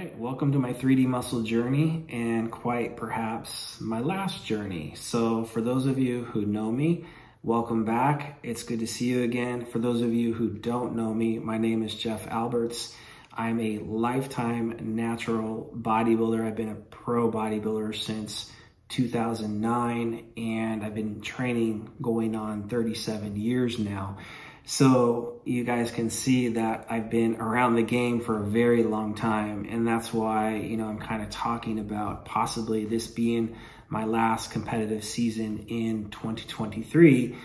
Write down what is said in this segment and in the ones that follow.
right, welcome to my 3D muscle journey and quite perhaps my last journey. So for those of you who know me, welcome back. It's good to see you again. For those of you who don't know me, my name is Jeff Alberts. I'm a lifetime natural bodybuilder. I've been a pro bodybuilder since 2009, and I've been training going on 37 years now. So you guys can see that I've been around the game for a very long time, and that's why, I'm kind of talking about possibly this being my last competitive season in 2023,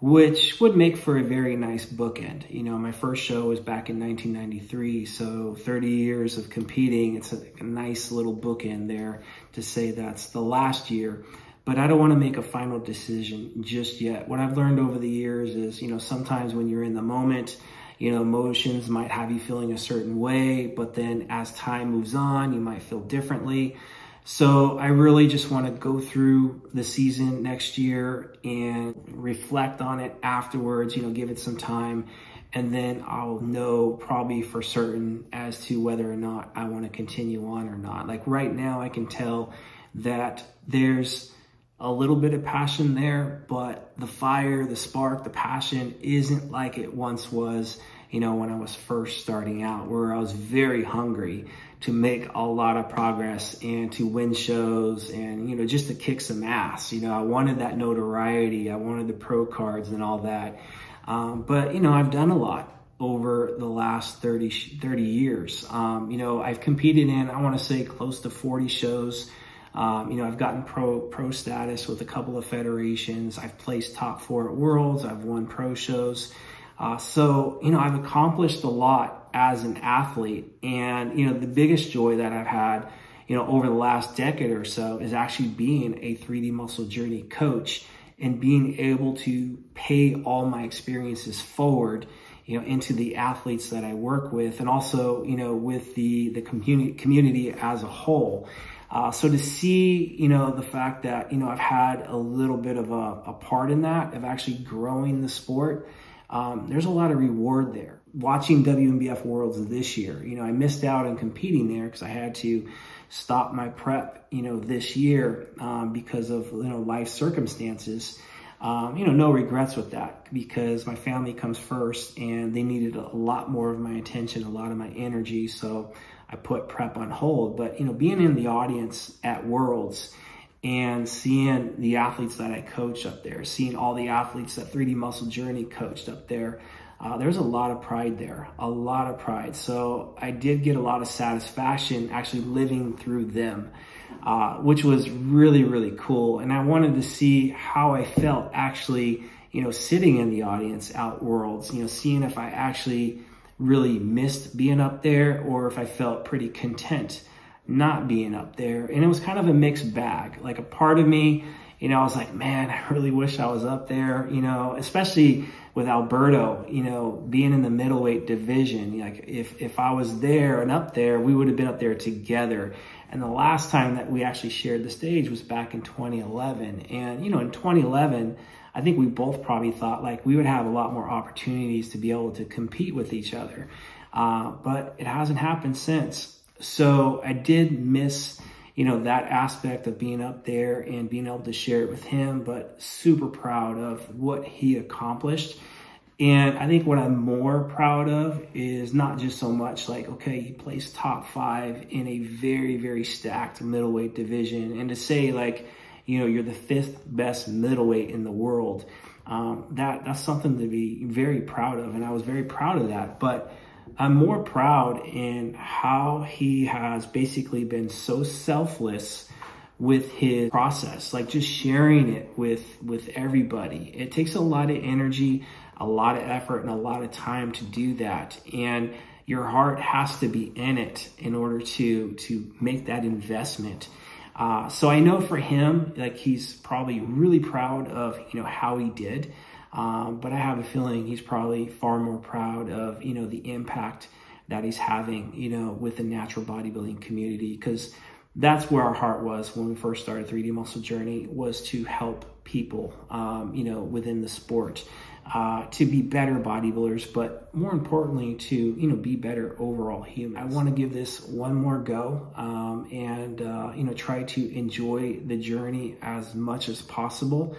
which would make for a very nice bookend. My first show was back in 1993, so 30 years of competing. It's a nice little bookend there to say that's the last year. But I don't want to make a final decision just yet. What I've learned over the years is, sometimes when you're in the moment, emotions might have you feeling a certain way, but then as time moves on, you might feel differently. So I really just want to go through the season next year and reflect on it afterwards, give it some time, and then I'll know probably for certain as to whether or not I want to continue on or not. Like right now, I can tell that there's a little bit of passion there, but the fire, the spark, the passion isn't like it once was, when I was first starting out, where I was very hungry to make a lot of progress and to win shows and, just to kick some ass. I wanted that notoriety. I wanted the pro cards and all that. But, I've done a lot over the last 30 years. I've competed in, I want to say, close to 40 shows. I've gotten pro status with a couple of federations. I've placed top 4 at Worlds. I've won pro shows. So I've accomplished a lot as an athlete. And, the biggest joy that I've had, over the last decade or so is actually being a 3D muscle journey coach and being able to pay all my experiences forward, into the athletes that I work with, and also, with the community as a whole. So to see, the fact that, I've had a little bit of a part in that, of actually growing the sport, there's a lot of reward there. Watching WNBF Worlds this year, I missed out on competing there because I had to stop my prep, this year because of, life circumstances. No regrets with that, because my family comes first and they needed a lot more of my attention, a lot of my energy. So I put prep on hold. But, being in the audience at Worlds and seeing the athletes that I coach up there, seeing all the athletes that 3D Muscle Journey coached up there, there's a lot of pride there, a lot of pride. So I did get a lot of satisfaction actually living through them, which was really, really cool. And I wanted to see how I felt actually, sitting in the audience at Worlds, seeing if I actually really missed being up there or if I felt pretty content not being up there. And it was kind of a mixed bag. Like a part of me, I was like, man, I really wish I was up there, especially with Alberto, being in the middleweight division. Like if I was there and up there, we would have been up there together. And the last time that we actually shared the stage was back in 2011. And, in 2011, I think we both probably thought like we would have a lot more opportunities to be able to compete with each other. But it hasn't happened since. So I did miss, that aspect of being up there and being able to share it with him, but super proud of what he accomplished. And I think what I'm more proud of is not just so much like, okay, he placed top 5 in a very, very stacked middleweight division. And to say like, you're the 5th best middleweight in the world. That's something to be very proud of. And I was very proud of that. But I'm more proud in how he has basically been so selfless with his process, like just sharing it with everybody. It takes a lot of energy, a lot of effort, and a lot of time to do that. And your heart has to be in it in order to make that investment. So I know for him, like he's probably really proud of, how he did. But I have a feeling he's probably far more proud of, the impact that he's having, with the natural bodybuilding community, because that's where our heart was when we first started 3D Muscle Journey, was to help people, within the sport. to be better bodybuilders, but more importantly, to, you know, be better overall humans. I want to give this one more go, and you know, try to enjoy the journey as much as possible.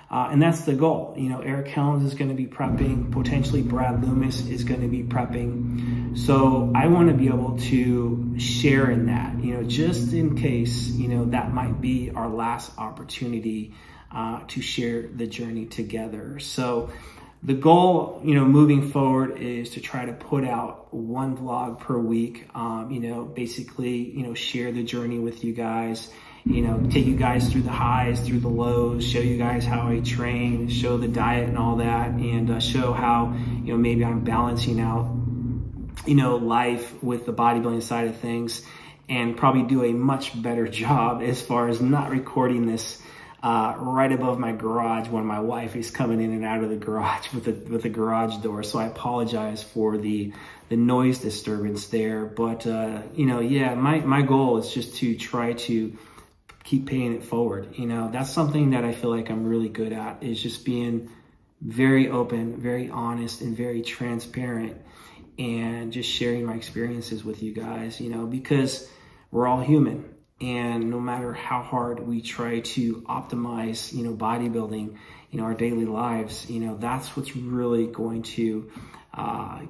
And that's the goal. You know, Eric Helms is going to be prepping, potentially Brad Loomis is going to be prepping. So I want to be able to share in that, you know, just in case, you know, that might be our last opportunity to share the journey together. So the goal, you know, moving forward is to try to put out one vlog per week, you know, basically, you know, share the journey with you guys. You know, take you guys through the highs, through the lows, show you guys how I train, show the diet and all that, and show how, you know, maybe I'm balancing out, you know, life with the bodybuilding side of things, and probably do a much better job as far as not recording this right above my garage when my wife is coming in and out of the garage with the garage door. So I apologize for the noise disturbance there. But, you know, yeah, my goal is just to try to keep paying it forward. You know, that's something that I feel like I'm really good at, is just being very open, very honest, and very transparent, and just sharing my experiences with you guys, you know, because we're all human. And no matter how hard we try to optimize, you know, bodybuilding, you know, our daily lives, you know, that's what's really going to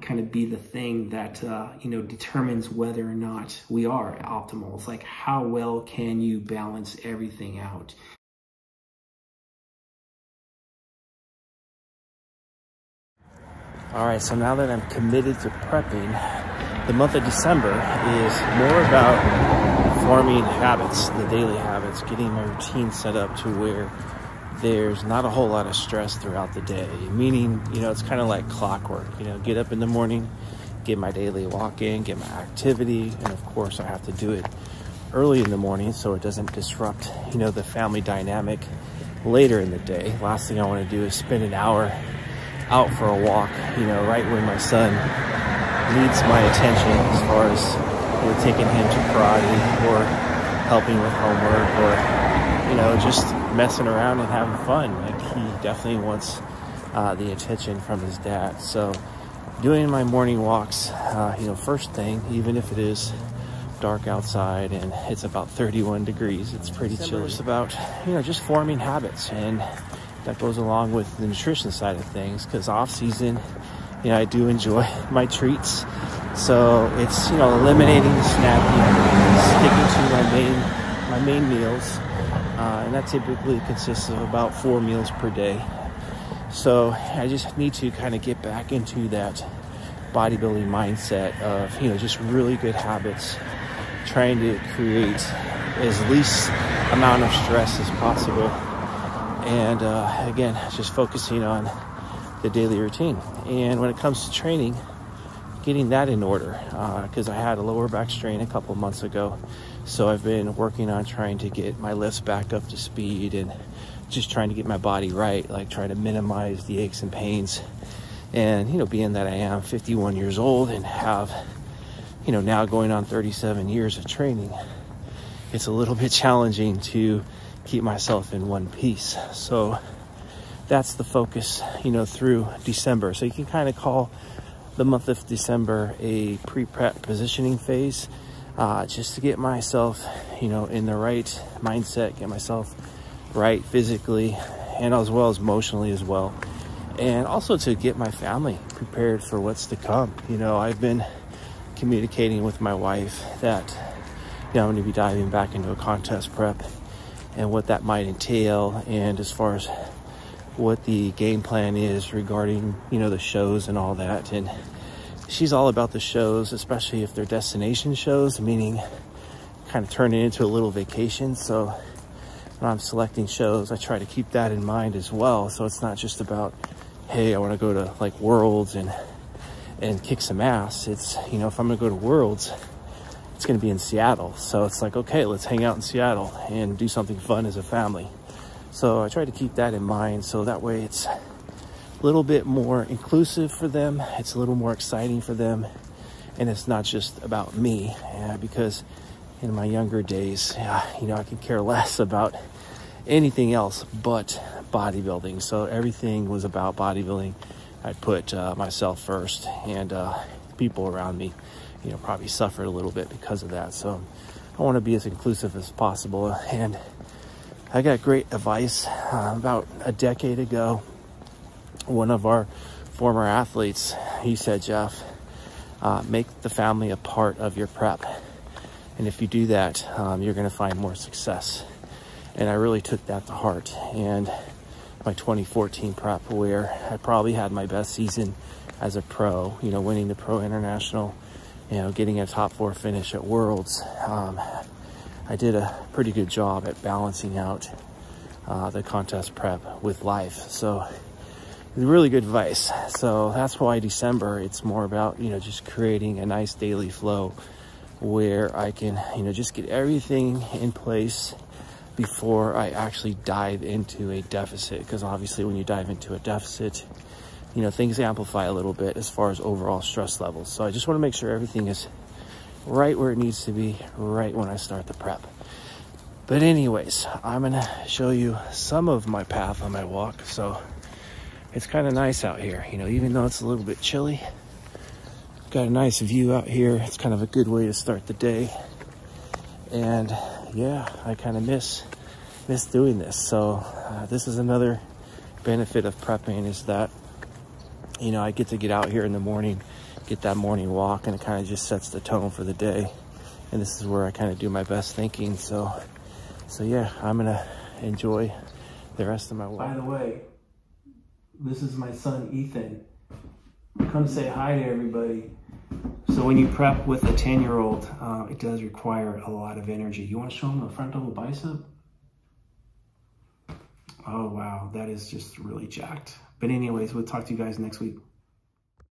kind of be the thing that, you know, determines whether or not we are optimal. It's like, how well can you balance everything out? All right, so now that I'm committed to prepping, the month of December is more about forming habits, the daily habits, getting my routine set up to where there's not a whole lot of stress throughout the day. Meaning, you know, it's kind of like clockwork. You know, get up in the morning, get my daily walk in, get my activity, and of course I have to do it early in the morning so it doesn't disrupt, you know, the family dynamic later in the day. Last thing I want to do is spend an hour out for a walk, you know, right when my son needs my attention, as far as, you know, taking him to karate or helping with homework, or, you know, just messing around and having fun. Like, he definitely wants the attention from his dad. So doing my morning walks, you know, first thing, even if it is dark outside and it's about 31 degrees, it's pretty chill. It's about, you know, just forming habits, and that goes along with the nutrition side of things, because off season, you know, I do enjoy my treats. So it's, you know, eliminating the snacking, sticking to my main meals, and that typically consists of about 4 meals per day. So I just need to kind of get back into that bodybuilding mindset of, you know, just really good habits, trying to create as least amount of stress as possible. And again, just focusing on the daily routine. And when it comes to training, getting that in order, because I had a lower back strain a couple months ago. So I've been working on trying to get my lifts back up to speed, and just trying to get my body right, like trying to minimize the aches and pains. And, you know, being that I am 51 years old and have, you know, now going on 37 years of training, it's a little bit challenging to keep myself in one piece. So that's the focus, you know, through December. So you can kind of call the month of December a pre-prep positioning phase, just to get myself, you know, in the right mindset, get myself right physically and as well as emotionally as well. And also to get my family prepared for what's to come. You know, I've been communicating with my wife that, you know, I'm going to be diving back into a contest prep and what that might entail, and as far as what the game plan is regarding, you know, the shows and all that. And she's all about the shows, especially if they're destination shows, meaning kind of turn it into a little vacation. So when I'm selecting shows, I try to keep that in mind as well. So it's not just about, hey, I want to go to like Worlds and kick some ass. It's, you know, if I'm going to go to Worlds, it's going to be in Seattle. So it's like, okay, let's hang out in Seattle and do something fun as a family. So I try to keep that in mind, so that way it's a little bit more inclusive for them. It's a little more exciting for them. And it's not just about me, because in my younger days, you know, I could care less about anything else but bodybuilding. So everything was about bodybuilding. I put myself first, and people around me, you know, probably suffered a little bit because of that. So I want to be as inclusive as possible. And I got great advice about a decade ago. One of our former athletes, he said, Jeff, make the family a part of your prep. And if you do that, you're going to find more success. And I really took that to heart. And my 2014 prep, where I probably had my best season as a pro, you know, winning the Pro International, you know, getting a top 4 finish at Worlds. I did a pretty good job at balancing out the contest prep with life. So really good advice. So that's why December, it's more about, you know, just creating a nice daily flow where I can, you know, just get everything in place before I actually dive into a deficit. Because obviously when you dive into a deficit, you know, things amplify a little bit as far as overall stress levels. So I just want to make sure everything is right where it needs to be right when I start the prep. But anyways, I'm gonna show you some of my path on my walk. So it's kind of nice out here, you know, even though it's a little bit chilly. Got a nice view out here. It's kind of a good way to start the day. And yeah, I kind of miss doing this. So this is another benefit of prepping, is that, you know, I get to get out here in the morning, get that morning walk, and it kind of just sets the tone for the day. And this is where I kind of do my best thinking. So yeah, I'm gonna enjoy the rest of my walk. By the way, this is my son, Ethan. Come say hi to everybody. So when you prep with a 10-year-old, it does require a lot of energy. You want to show him the front double bicep? Oh, wow. That is just really jacked. But anyways, we'll talk to you guys next week.